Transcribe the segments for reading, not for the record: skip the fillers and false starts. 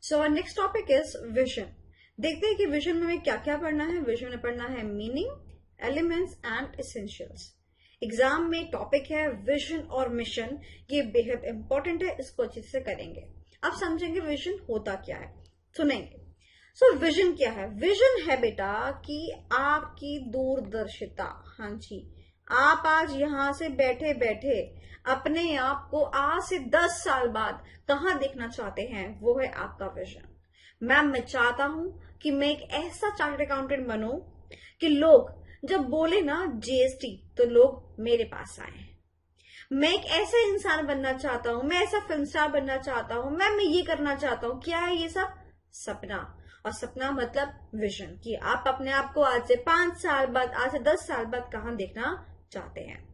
So our next topic is vision. देखते हैं कि विजन में हमें क्या क्या पढ़ना है। विजन में पढ़ना है meaning, elements and essentials. Exam में टॉपिक है विजन और मिशन। ये बेहद इंपॉर्टेंट है, इसको अच्छे से करेंगे। अब समझेंगे विजन होता क्या है, सुनेंगे। सो विजन क्या है? विजन है बेटा कि आपकी दूरदर्शिता। हाँ जी, आप आज यहां से बैठे बैठे अपने आप को आज से 10 साल बाद कहां देखना चाहते हैं, वो है आपका विजन। मैम, मैं चाहता हूं कि मैं एक ऐसा चार्टर्ड अकाउंटेंट बनूं कि लोग जब बोले ना जीएसटी तो लोग मेरे पास आए। मैं एक ऐसा इंसान बनना चाहता हूं, मैं ऐसा फिल्म स्टार बनना चाहता हूं, मैं ये करना चाहता हूं। क्या है ये सब? सपना। और सपना मतलब विजन, कि आप अपने आप को आज से 5 साल बाद, आज से 10 साल बाद कहां देखना चाहते हैं।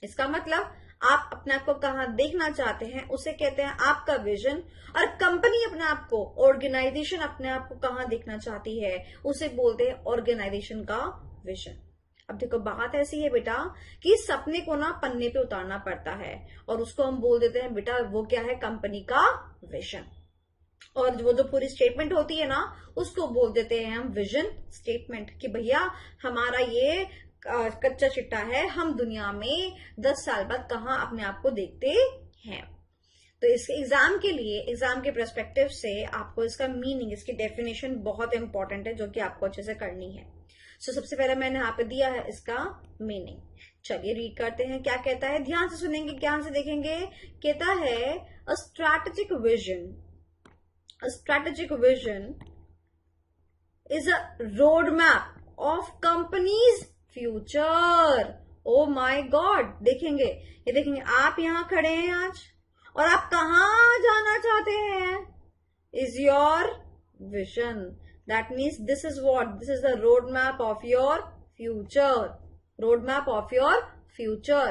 इसका मतलब आप अपने आप को कहां देखना चाहते हैं, उसे कहते हैं आपका विजन। और कंपनी अपने आप को, ऑर्गेनाइजेशन अपने आप को कहां देखना चाहती है, उसे बोलते हैं ऑर्गेनाइजेशन का विजन। अब देखो, बात ऐसी है बेटा कि सपने को ना पन्ने पे उतारना पड़ता है और उसको हम बोल देते हैं बेटा वो क्या है, कंपनी का विजन। और वो जो पूरी स्टेटमेंट होती है ना, उसको बोल देते हैं हम विजन स्टेटमेंट, कि भैया हमारा ये कच्चा चिट्टा है, हम दुनिया में 10 साल बाद कहां अपने आप को देखते हैं। तो इस एग्जाम के लिए, एग्जाम के पर्सपेक्टिव से आपको इसका मीनिंग, इसकी डेफिनेशन बहुत इंपॉर्टेंट है, जो कि आपको अच्छे से करनी है। सो सबसे पहले मैंने यहाँ पे दिया है इसका मीनिंग। चलिए रीड करते हैं क्या कहता है। ध्यान से सुनेंगे, ध्यान से देखेंगे। कहता है a strategic vision, a strategic vision is a roadmap of company's future. Oh my God! देखेंगे, ये देखेंगे, आप यहाँ खड़े हैं आज और आप कहाँ जाना चाहते हैं, is your vision. That means this is what? This is the roadmap of your future. Roadmap of your future.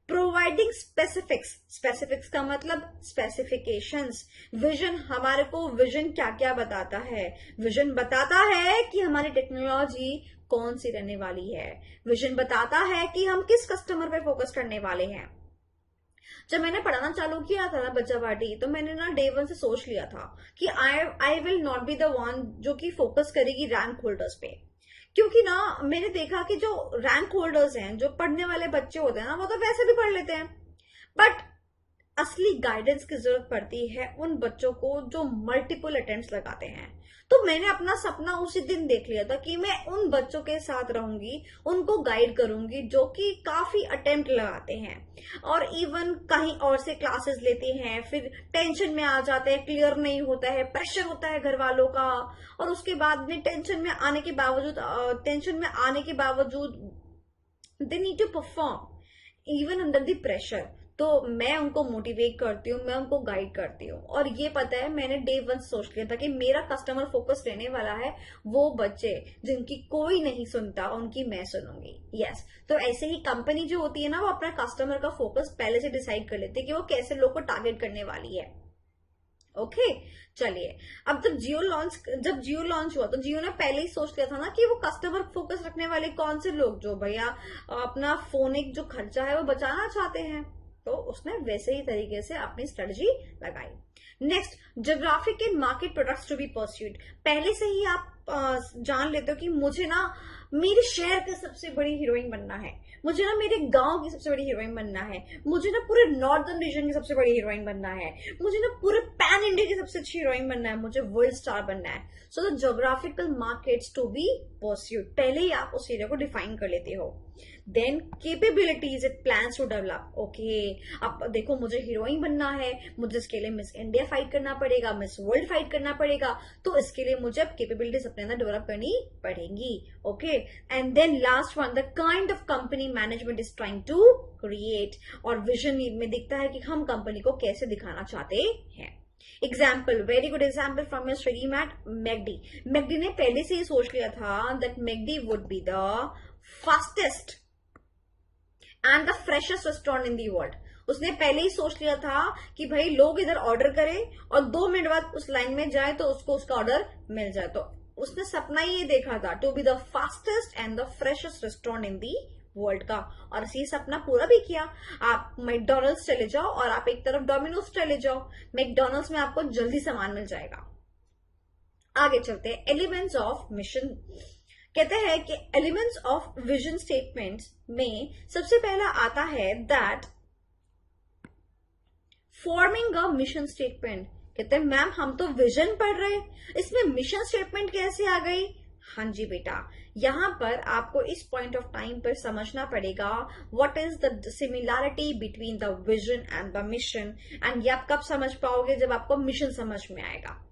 Providing specifics, specifics का मतलब स्पेसिफिकेशंस। विजन हमारे को, विजन क्या क्या बताता है? विजन बताता है कि हमारी टेक्नोलॉजी कौन सी रहने वाली है। विजन बताता है कि हम किस कस्टमर पे फोकस करने वाले हैं। जब मैंने पढ़ाना चालू किया था ना बच्चा पार्टी, तो मैंने ना डे 1 से सोच लिया था कि I will not be the one जो कि फोकस करेगी रैंक होल्डर्स पे। क्योंकि ना मैंने देखा कि जो रैंक होल्डर्स हैं, जो पढ़ने वाले बच्चे होते हैं ना, वो तो वैसे भी पढ़ लेते हैं, बट असली गाइडेंस की जरूरत पड़ती है उन बच्चों को जो मल्टीपल अटेम्प्ट्स लगाते हैं। तो मैंने अपना सपना उसी दिन देख लिया था कि मैं उन बच्चों के साथ रहूंगी, उनको गाइड करूंगी जो कि काफी अटेम्प्ट लगाते हैं और इवन कहीं और से क्लासेस लेते हैं, फिर टेंशन में आ जाते हैं, क्लियर नहीं होता है, प्रेशर होता है घर वालों का, और उसके बाद में टेंशन में आने के बावजूद they need to perform even under the pressure. तो मैं उनको मोटिवेट करती हूँ, मैं उनको गाइड करती हूँ। और ये पता है, मैंने डे 1 सोच लिया था कि मेरा कस्टमर फोकस रहने वाला है वो बच्चे जिनकी कोई नहीं सुनता, उनकी मैं सुनूंगी। यस, तो ऐसे ही कंपनी जो होती है ना, वो अपना कस्टमर का फोकस पहले से डिसाइड कर लेती है कि वो कैसे लोग को टारगेट करने वाली है। ओके, चलिए। अब जब जियो लॉन्च हुआ तो जियो ने पहले ही सोच लिया था ना कि वो कस्टमर फोकस रखने वाले कौन से लोग, जो भैया अपना फोनिक जो खर्चा है वो बचाना चाहते हैं। तो उसने वैसे ही तरीके से अपनी स्ट्रेटजी लगाई। Next, geographic and market products to be pursued. पहले से ही आप जान लेते हो कि मुझे ना मेरे शहर का सबसे बड़ी हीरोइन बनना है, मुझे ना मेरे गांव की सबसे बड़ी हीरोइन बनना है, मुझे ना पूरे नॉर्दर्न रीजन की सबसे बड़ी हीरोइन बनना है, मुझे ना पूरे पैन इंडिया की सबसे अच्छी हीरोइन बनना है, मुझे वर्ल्ड स्टार बनना है। So the geographical markets to be pursued, पहले ही आप उस एरिया को डिफाइन कर लेते हो। Then capabilities it plans to develop. Okay, अब देखो मुझे हीरोइन बनना है, मुझे इसके लिए मिस इंडिया फाइट करना पड़ेगा, मिस वर्ल्ड फाइट करना पड़ेगा, तो इसके लिए मुझे अब केपेबिलिटीज अपने अंदर डेवलप करनी पड़ेंगी। Okay, and then last one, the kind of company management is trying to create. और विजन में दिखता है कि हम कंपनी को कैसे दिखाना चाहते हैं। Example, very good example from your study mat, McD. McD ने पहले से ही सोच लिया था that McD would be the fastest and the freshest restaurant in the world. उसने पहले ही सोच लिया था कि भाई लोग इधर ऑर्डर करें और 2 मिनट बाद उस लाइन में जाए तो उसको उसका ऑर्डर मिल जाए। तो उसने सपना ही ये देखा था, to be the fastest and the freshest restaurant in the world का, और ये सपना पूरा भी किया। आप मैकडोनल्ड्स चले जाओ और आप एक तरफ डोमिनोज चले जाओ, मैकडोनल्ड्स में आपको जल्दी सामान मिल जाएगा। आगे चलते हैं, एलिमेंट्स ऑफ मिशन। कहते हैं कि एलिमेंट्स ऑफ विजन स्टेटमेंट में सबसे पहला आता है that forming a mission statement. कहते हैं मैम हम तो विजन पढ़ रहे, इसमें मिशन स्टेटमेंट कैसे आ गई? हाँ जी बेटा, यहां पर आपको इस पॉइंट ऑफ टाइम पर समझना पड़ेगा what is the similarity between the vision and the mission, and ये आप कब समझ पाओगे? जब आपको मिशन समझ में आएगा।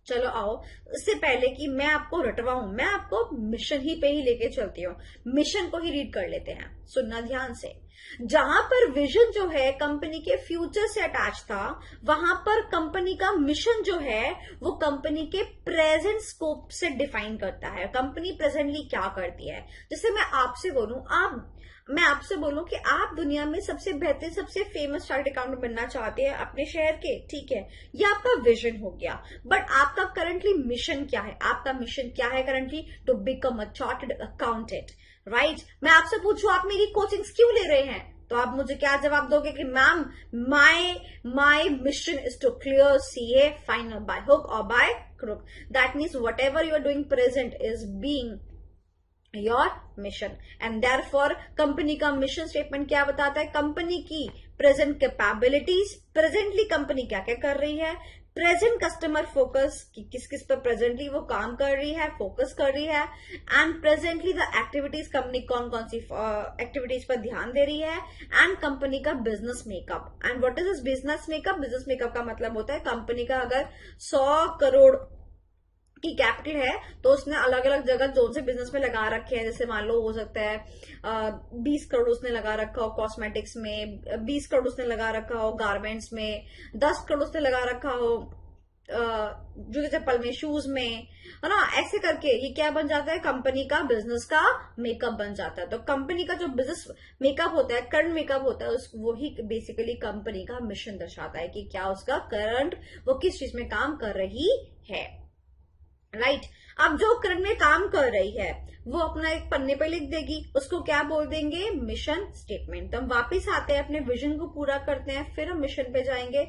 चलो आओ, इससे पहले कि मैं आपको रटवाऊं, मैं आपको मिशन ही पे ही लेके चलती हूँ। मिशन को ही रीड कर लेते हैं, सुनना ध्यान से। जहां पर विजन जो है कंपनी के फ्यूचर से अटैच था, वहां पर कंपनी का मिशन जो है वो कंपनी के प्रेजेंट स्कोप से डिफाइन करता है। कंपनी प्रेजेंटली क्या करती है। जैसे मैं आपसे बोलूं कि आप दुनिया में सबसे बेहतर, सबसे फेमस चार्ट अकाउंटेंट बनना चाहते हैं अपने शहर के, ठीक है, ये आपका विजन हो गया। बट आपका करंटली मिशन क्या है? आपका मिशन क्या है currently? To become a chartered accountant, right? मैं आपसे पूछूं आप मेरी कोचिंग्स क्यों ले रहे हैं, तो आप मुझे क्या जवाब दोगे कि ma'am my mission is to clear CA final by hook और by crook. That means whatever you are doing present is being your mission, and therefore company का मिशन स्टेटमेंट क्या बताता है? कंपनी की प्रेजेंट कैपेबिलिटीज, प्रेजेंटली कंपनी क्या क्या कर रही है, प्रेजेंट कस्टमर फोकस कि किस किस पर प्रेजेंटली वो काम कर रही है, फोकस कर रही है, and presently the activities, company कौन कौन सी एक्टिविटीज पर ध्यान दे रही है, एंड कंपनी का business makeup. And what is this business makeup? Business makeup का मतलब होता है कंपनी का अगर 100 करोड़ की कैपिटल है तो उसने अलग अलग जगह जो से बिजनेस में लगा रखे हैं। जैसे मान लो हो सकता है 20 करोड़ उसने लगा रखा हो कॉस्मेटिक्स में, 20 करोड़ उसने लगा रखा हो गारमेंट्स में, 10 करोड़ उसने लगा रखा हो जूते चप्पल में, शूज में, है ना। ऐसे करके ये क्या बन जाता है? कंपनी का बिजनेस का मेकअप बन जाता है। तो कंपनी का जो बिजनेस मेकअप होता है, करंट मेकअप होता है, वो ही बेसिकली कंपनी का मिशन दर्शाता है कि क्या उसका करंट वो किस चीज में काम कर रही है, राइट। अब जो करंट में काम कर रही है वो अपना एक पन्ने पे लिख देगी, उसको क्या बोल देंगे? Mission statement. तो हम वापिस आते हैं, अपने विजन को पूरा करते हैं, फिर हम मिशन पे जाएंगे।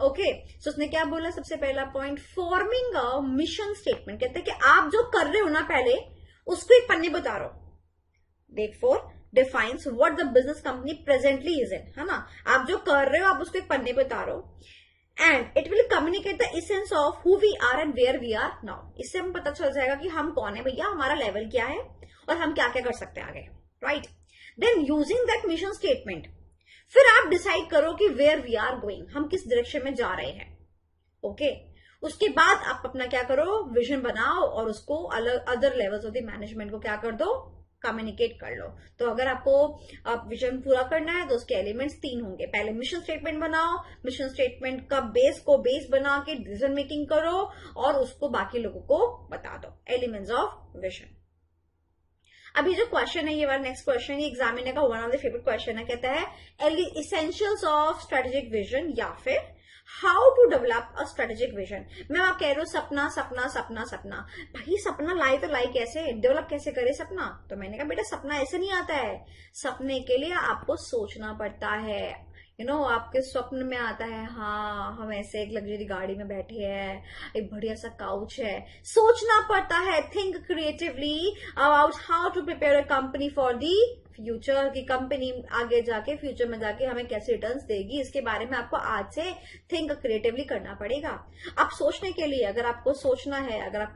ओके, सो उसने क्या बोला? सबसे पहला point, forming a mission statement. कहते हैं कि आप जो कर रहे हो ना पहले उसको एक पन्ने बता रहे हो। Therefore defines what the business company presently is in, है ना। आप जो कर रहे हो आप उसको एक पन्ने बता रहे हो, and it will communicate the essence of who we are and where we are now. इससे हमें पता चल जाएगा कि हम कौन है भैया, हमारा लेवल क्या है और हम क्या क्या कर सकते हैं आगे, right. Then using that mission statement, फिर आप डिसाइड करो कि वेयर वी आर गोइंग, हम किस डायरेक्शन में जा रहे हैं। ओके, उसके बाद आप अपना क्या करो? विजन बनाओ और उसको अलग other levels of the management को क्या कर दो? कम्युनिकेट कर लो। तो अगर आपको विजन पूरा करना है तो उसके एलिमेंट्स 3 होंगे। पहले मिशन स्टेटमेंट बनाओ, मिशन स्टेटमेंट का बेस बना के डिसीजन मेकिंग करो और उसको बाकी लोगों को बता दो। Elements of vision. अभी जो क्वेश्चन है ये वाला नेक्स्ट क्वेश्चन, ये एग्जामिनर का one of the favourite question है। कहता है एसेंशियल्स ऑफ स्ट्रेटेजिक विजन या फिर how to develop a strategic vision. मैं आप कह रही हूँ सपना सपना सपना सपना, भाई सपना लाए तो लाए कैसे, डेवलप कैसे करे सपना? तो मैंने कहा बेटा सपना ऐसे नहीं आता है, सपने के लिए आपको सोचना पड़ता है। आपके स्वप्न में आता है हाँ हम ऐसे एक लग्जरी गाड़ी में बैठे हैं, एक बढ़िया सा काउच है, सोचना पड़ता है। Think creatively about how to prepare a company for the future, की कंपनी आगे जाके फ्यूचर में जाके हमें कैसे रिटर्न्स देगी, इसके बारे में आपको आज से थिंक क्रिएटिवली करना पड़ेगा। अब सोचने के लिए अगर आपको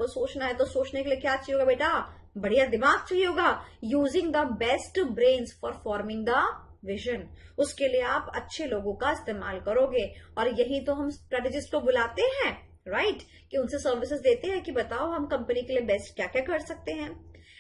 सोचना है तो सोचने के लिए क्या चाहिए होगा बेटा? बढ़िया दिमाग चाहिए होगा। Using the best brains for forming the vision, उसके लिए आप अच्छे लोगों का इस्तेमाल करोगे और यही तो हम स्ट्रेटेजिस्ट को बुलाते हैं, राइट, कि उनसे सर्विसेज देते हैं कि बताओ हम कंपनी के लिए बेस्ट क्या क्या कर सकते हैं।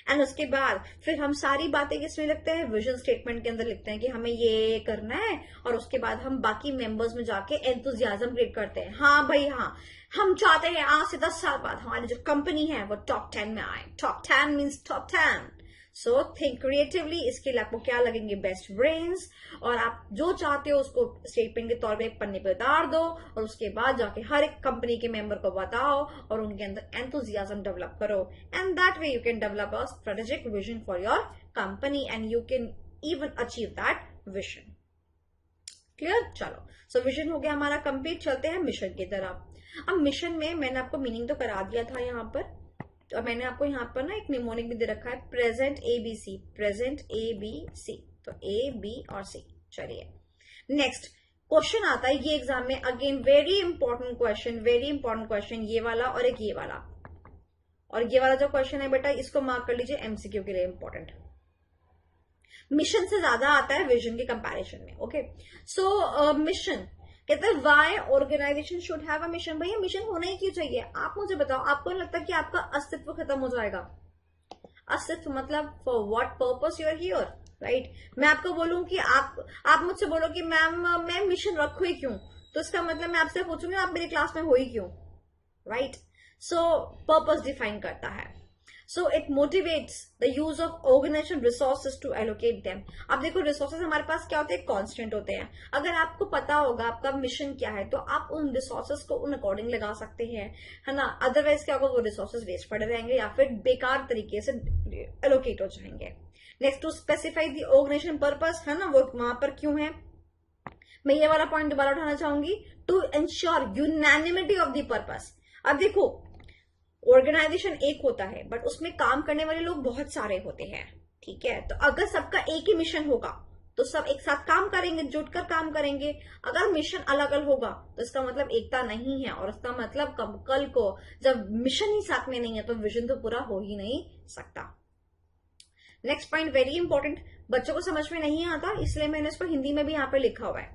एंड उसके बाद फिर हम सारी बातें किसमें लिखते हैं? विजन स्टेटमेंट के अंदर लिखते हैं कि हमें ये करना है, और उसके बाद हम बाकी मेंबर्स में जाके एंथुजियाज्म क्रिएट करते हैं। हाँ भाई हाँ, हम चाहते हैं आज से 10 साल बाद हमारी जो कंपनी है वो टॉप 10 में आए। Top 10 means top 10। So think creatively, इसके लिए आपको क्या लगेंगे, बेस्ट ब्रेन्स, और आप जो चाहते हो उसको स्टेटमेंट के तौर पे एक पन्ने पे उतार दो और उसके बाद जाके हर एक कंपनी के मेंबर को बताओ और उनके अंदर एंथुजियाज्म डेवलप करो, and that way you can develop a strategic vision for your company and you can even achieve that vision. Clear? चलो, सो विजन हो गया हमारा कंप्लीट। चलते हैं मिशन की तरफ। अब मिशन में मैंने आपको मीनिंग तो करा दिया था यहाँ पर, तो मैंने आपको यहाँ पर ना एक निमोनिक भी दे रखा है, प्रेजेंट ABC, प्रेजेंट ABC, तो A, B और C। चलिए नेक्स्ट क्वेश्चन आता है ये एग्जाम में, again very important question, very important question, ये वाला और एक ये वाला, और ये वाला जो क्वेश्चन है बेटा इसको मार्क कर लीजिए MCQ के लिए इंपॉर्टेंट। मिशन से ज्यादा आता है विजन के कंपैरिजन में। ओके, सो मिशन कहते हैं why organisation should have a mission. भैया मिशन होना ही क्यों चाहिए? आप मुझे बताओ, आपको नहीं लगता कि आपका अस्तित्व खत्म हो जाएगा? अस्तित्व मतलब for what purpose you are here, right? मैं आपको बोलूं कि आप मुझसे बोलो कि मैम मैं मिशन रखू ही क्यों, तो इसका मतलब मैं आपसे पूछूंगी आप मेरी क्लास में हो ही क्यों, राइट? सो पर्पस डिफाइन करता है। So it motivates the use of organization resources to allocate them. अब देखो रिसोर्सेज हमारे पास क्या होते हैं, कांस्टेंट होते हैं। अगर आपको पता होगा आपका मिशन क्या है तो आप उन रिसोर्सेज को उन अकॉर्डिंग लगा सकते हैं, है ना। अदरवाइज क्या होगा, वो रिसोर्सेज वेस्ट पड़े रहेंगे या फिर बेकार तरीके से एलोकेट हो जाएंगे। Next, to specify the organisation purpose, है ना, वो वहां पर क्यों है। मैं ये वाला पॉइंट दोबारा उठाना चाहूंगी, to ensure unanimity of the purpose. अब देखो ऑर्गेनाइजेशन एक होता है बट उसमें काम करने वाले लोग बहुत सारे होते हैं, ठीक है। तो अगर सबका एक ही मिशन होगा तो सब एक साथ काम करेंगे, जुटकर काम करेंगे। अगर मिशन अलग अलग होगा तो इसका मतलब एकता नहीं है, और इसका मतलब कल को जब मिशन ही साथ में नहीं है तो विजन तो पूरा हो ही नहीं सकता। नेक्स्ट पॉइंट वेरी इंपॉर्टेंट, बच्चों को समझ में नहीं आता इसलिए मैंने इसको हिंदी में भी यहाँ पे लिखा हुआ है,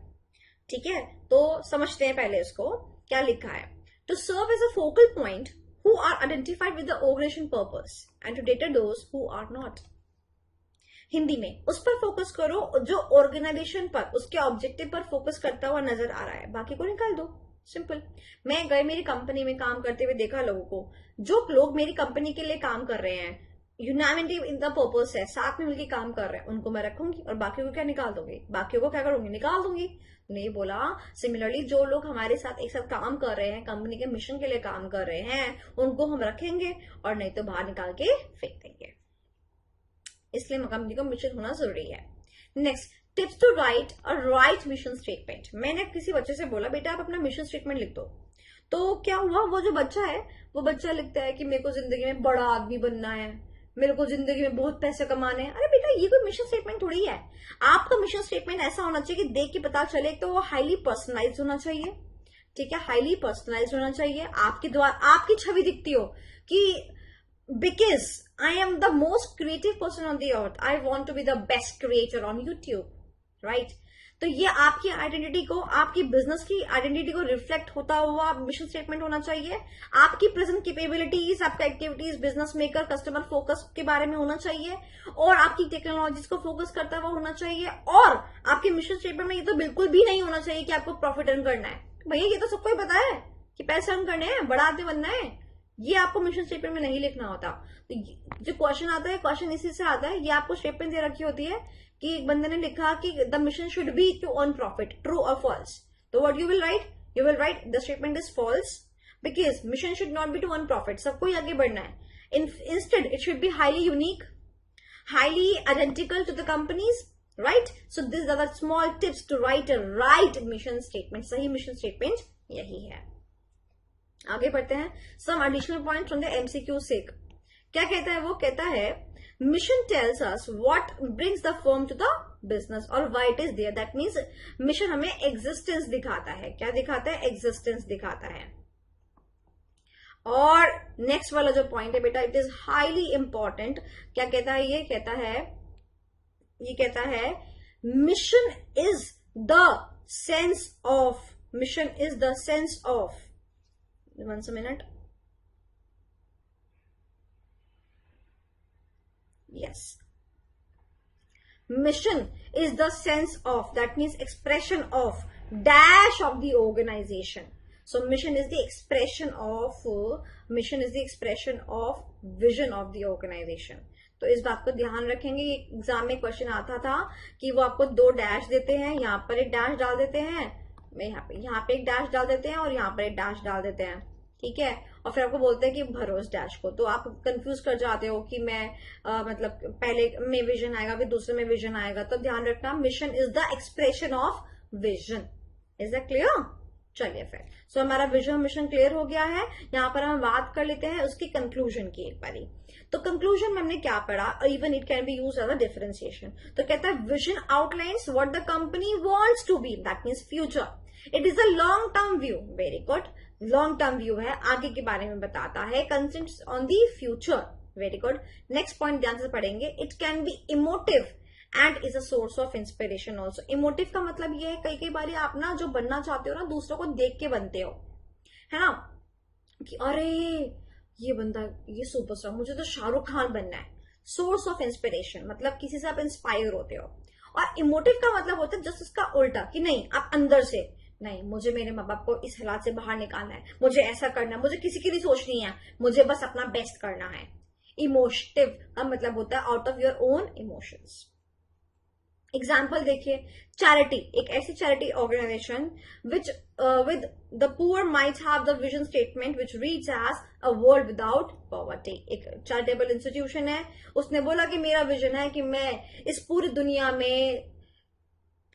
ठीक है। तो समझते हैं पहले इसको क्या लिखा है। To serve as a focal point who are identified with the organization purpose and to data those who are not। Hindi में उस पर फोकस करो जो ऑर्गेनाइजेशन पर, उसके ऑब्जेक्टिव पर फोकस करता हुआ नजर आ रहा है, बाकी को निकाल दो, सिंपल। मैं गए मेरी कंपनी में काम करते हुए देखा लोगों को, जो लोग मेरी कंपनी के लिए काम कर रहे हैं, यूनानिटी इन द पर्पस है, साथ में मिलकर काम कर रहे हैं, उनको मैं रखूंगी और बाकियों को क्या निकाल दूंगी, बाकियों को क्या करूंगी, निकाल दूंगी। नहीं बोला, सिमिलरली जो लोग हमारे साथ एक साथ काम कर रहे हैं, कंपनी के मिशन के लिए काम कर रहे हैं, उनको हम रखेंगे और नहीं तो बाहर निकाल के फेंक देंगे। इसलिए कंपनी को मिशन होना जरूरी है। Next, tips to write a right mission statement. मैंने किसी बच्चे से बोला बेटा आप अपना मिशन स्टेटमेंट लिख दो, तो क्या हुआ, वो जो बच्चा है वो बच्चा लिखता है कि मेरे को जिंदगी में बड़ा आदमी बनना है, मेरे को जिंदगी में बहुत पैसे कमाने हैं। अरे बेटा ये कोई मिशन स्टेटमेंट थोड़ी है। आपका मिशन स्टेटमेंट ऐसा होना चाहिए कि देख के पता चले, तो वो हाईली पर्सनलाइज होना चाहिए, ठीक है, हाईली पर्सनलाइज होना चाहिए। आपके द्वारा आपकी छवि दिखती हो कि because I am the most creative person on the earth, I want to be the best creator on YouTube, right. तो ये आपकी आइडेंटिटी को, आपकी बिजनेस की आइडेंटिटी को रिफ्लेक्ट होता हुआ मिशन स्टेटमेंट होना चाहिए। आपकी प्रेजेंट कैपेबिलिटीज, आपका activities, business maker, customer focus के बारे में होना चाहिए, और आपकी टेक्नोलॉजीज को फोकस करता हुआ होना चाहिए। और आपके मिशन स्टेटमेंट में ये तो बिल्कुल भी नहीं होना चाहिए कि आपको प्रॉफिट अर्न करना है। भैया ये तो सबको ही पता है कि पैसे अर्न करने हैं, बड़ा आदमी बनना है, ये आपको मिशन स्टेटमेंट में नहीं लिखना होता। तो जो क्वेश्चन आता है, क्वेश्चन इसी से आता है, ये आपको स्टेटमेंट दे रखी होती है कि एक बंदे ने लिखा कि the mission should be to earn profit, true और फॉल्स। तो what you will write, you will write the statement is false because mission should not be to earn profit, सबको ही आगे बढ़ना है। Instead it should be highly unique, highly identical to the companies, right. So this are the small tips to write a right mission statement. सही mission statement यही है। आगे बढ़ते हैं, some additional point from the MCQ सेक। क्या कहता है वो, कहता है mission tells us what brings the firm to the business और why it is there. That means mission हमें एग्जिस्टेंस दिखाता है। क्या दिखाता है, एग्जिस्टेंस दिखाता है। और नेक्स्ट वाला जो पॉइंट है बेटा, इट इज हाईली इंपॉर्टेंट। क्या कहता है ये, कहता है mission is the sense of, mission is the sense of, once a minute, yes, mission is the sense of, that means expression of dash of the organization. So mission is the expression of vision of the organization. तो इस बात को ध्यान रखेंगे। Exam में question आता था कि वो आपको 2 डैश देते हैं, यहाँ पर एक डैश डाल देते हैं, यहाँ पे एक डैश डाल देते हैं और यहाँ पर एक डैश डाल देते हैं, ठीक है, और फिर आपको बोलते हैं कि भरो इस डैश को। तो आप कंफ्यूज कर जाते हो कि मैं मतलब पहले में विजन आएगा फिर दूसरे में विजन आएगा। तो ध्यान रखना, mission is the expression of vision. Is that clear? चलिए फिर सो हमारा विजन मिशन क्लियर हो गया है। यहाँ पर हम बात कर लेते हैं उसकी कंक्लूजन की एक बारी। तो कंक्लूजन में हमने क्या पढ़ा? Even it can be used as a differentiation. तो कहता है vision outlines what the company wants to be, that means future. It is a long term view. Very good, long term view है, आगे के बारे में बताता है, concentrates on the future. Very good. Next point ध्यान से पढ़ेंगे, it can be emotive and is a source of inspiration also. Emotive का मतलब ये है कई कई बार आप ना जो बनना चाहते हो ना दूसरों को देख के बनते हो, है ना, कि अरे ये बंदा ये सुपरस्टार, मुझे तो शाहरुख खान बनना है। सोर्स ऑफ इंस्पिरेशन मतलब किसी से आप इंस्पायर होते हो। और इमोटिव का मतलब होता है जस्ट इसका उल्टा, कि नहीं आप अंदर से, नहीं मुझे मेरे माँ बाप को इस हालात से बाहर निकालना है, मुझे ऐसा करना है, मुझे किसी की नहीं सोचनी है, मुझे बस अपना बेस्ट करना है। इमोटिव का मतलब होता है out of your own emotions. Example देखिए, चैरिटी, एक ऐसी charity organization which with the poor might have the vision statement which reads as a world without poverty. एक चैरिटेबल इंस्टीट्यूशन है, उसने बोला कि मेरा विजन है कि मैं इस पूरी दुनिया में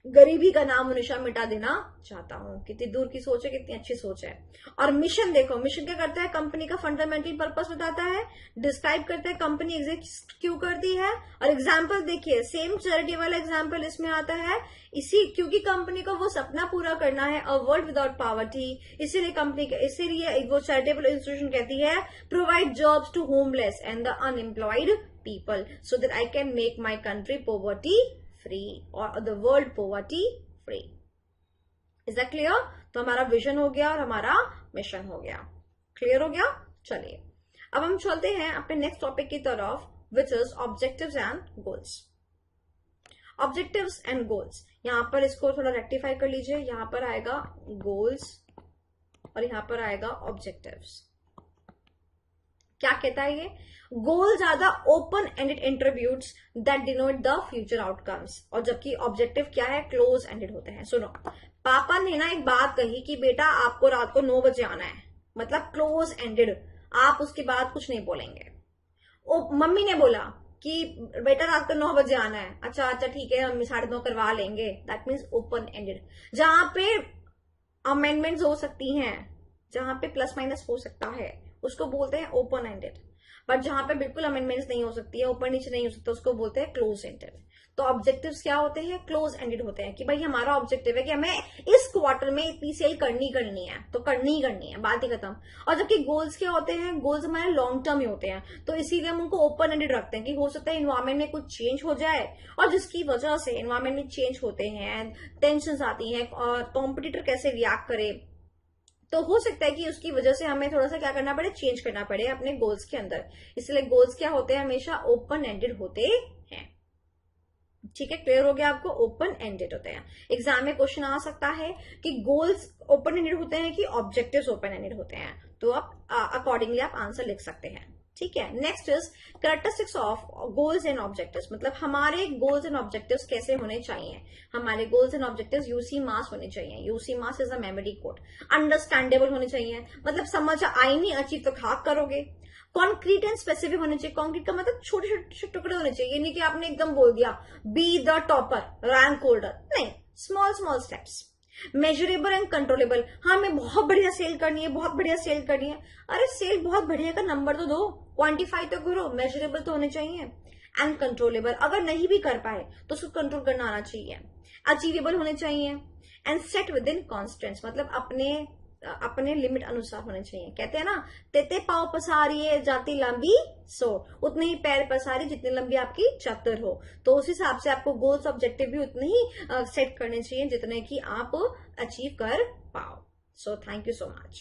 गरीबी का नाम निशान मिटा देना चाहता हूं। कितनी दूर की सोच है, कितनी अच्छी सोच है। और मिशन देखो, मिशन क्या करता है? कंपनी का फंडामेंटल पर्पस बताता है, डिस्क्राइब करता है कंपनी एग्जिस्ट क्यों करती है। और एग्जांपल देखिए, सेम चैरिटी वाला एग्जांपल इसमें आता है, इसी क्योंकि कंपनी को वो सपना पूरा करना है, अ वर्ल्ड विदाउट पॉवर्टी। इसीलिए कंपनी, इसीलिए वो चैरिटेबल इंस्टीट्यूशन कहती है, provide jobs to homeless and the unemployed people so that I can make my country poverty free और the world poverty free. Is that clear? तो हमारा vision हो गया और हमारा मिशन हो गया। क्लियर हो गया? चलिए अब हम चलते हैं अपने नेक्स्ट टॉपिक की तरफ, which is objectives and goals. Objectives and goals, यहां पर इसको थोड़ा रेक्टिफाई कर लीजिए, यहां पर आएगा गोल्स और यहां पर आएगा ऑब्जेक्टिव्स। क्या कहता है ये? Goals are the open ended interviews that denote the future outcomes, और जबकि ऑब्जेक्टिव क्या है? क्लोज एंडेड होते हैं। सुनो, पापा ने ना एक बात कही कि बेटा आपको रात को 9 बजे आना है, मतलब क्लोज एंडेड, आप उसके बाद कुछ नहीं बोलेंगे। मम्मी ने बोला कि बेटा रात को 9 बजे आना है, अच्छा अच्छा ठीक है हम 9:30 करवा लेंगे, दैट मीन्स ओपन एंडेड। जहां पे अमेंडमेंट्स हो सकती हैं, जहां पे प्लस माइनस हो सकता है, उसको बोलते हैं ओपन एंडेड। बट जहां पे बिल्कुल अमेंडमेंट्स नहीं हो सकती है, ऊपर नीचे नहीं हो सकता, उसको बोलते हैं क्लोज एंडेड। तो ऑब्जेक्टिव्स क्या होते हैं? क्लोज एंडेड होते हैं, कि भाई हमारा ऑब्जेक्टिव है कि हमें इस क्वार्टर में इतनी सेल करनी है, तो करनी ही करनी है, बात ही खत्म। और जबकि गोल्स क्या होते हैं? गोल्स हमारे लॉन्ग टर्म ही होते हैं, तो इसीलिए हम उनको ओपन एंडेड रखते हैं कि हो सकता है इन्वायरमेंट में कुछ चेंज हो जाए, और जिसकी वजह से इन्वायरमेंट में चेंज होते हैं, टेंशन आती है, और कॉम्पिटिटर कैसे रिएक्ट करे, तो हो सकता है कि उसकी वजह से हमें थोड़ा सा क्या करना पड़े? चेंज करना पड़े अपने गोल्स के अंदर। इसलिए गोल्स क्या होते हैं? हमेशा ओपन एंडेड होते हैं। ठीक है, क्लियर हो गया आपको? ओपन एंडेड होते हैं। एग्जाम में क्वेश्चन आ सकता है कि गोल्स ओपन एंडेड होते हैं कि ऑब्जेक्टिव्स ओपन एंडेड होते हैं, तो आप अकॉर्डिंगली आप आंसर लिख सकते हैं। ठीक है, next is characteristics of goals and objectives, मतलब हमारे गोल्स एंड ऑब्जेक्टिव्स कैसे होने चाहिए। हमारे गोल्स एंड ऑब्जेक्टिव्स यूसी मास होने चाहिए। UC mass is a memory code. Understandable होने चाहिए, मतलब समझ आई नहीं, अचीव तो खाक करोगे। कॉन्क्रीट एंड स्पेसिफिक होने चाहिए। कॉन्क्रीट का मतलब छोटे छोटे टुकड़े होने चाहिए, ये नहीं कि आपने एकदम बोल दिया be the topper, rank holder, नहीं, small small steps. Measurable and controllable, हाँ हमें बहुत बढ़िया सेल करनी है, बहुत बढ़िया सेल करनी है, अरे सेल बहुत बढ़िया का नंबर तो दो, क्वांटिफाई तो करो, मेजरेबल तो होने चाहिए। एंड कंट्रोलेबल, अगर नहीं भी कर पाए तो उसको कंट्रोल करना आना चाहिए। अचीवेबल होने चाहिए। And set with in constants, मतलब अपने लिमिट अनुसार होने चाहिए। कहते हैं ना, तेते पाव पसारिए जाती लंबी सो, उतने ही पैर पसारी जितनी लंबी आपकी चतर हो। तो उस हिसाब से आपको गोल्स ऑब्जेक्टिव भी उतने ही सेट करने चाहिए जितने कि आप अचीव कर पाओ। So thank you so much.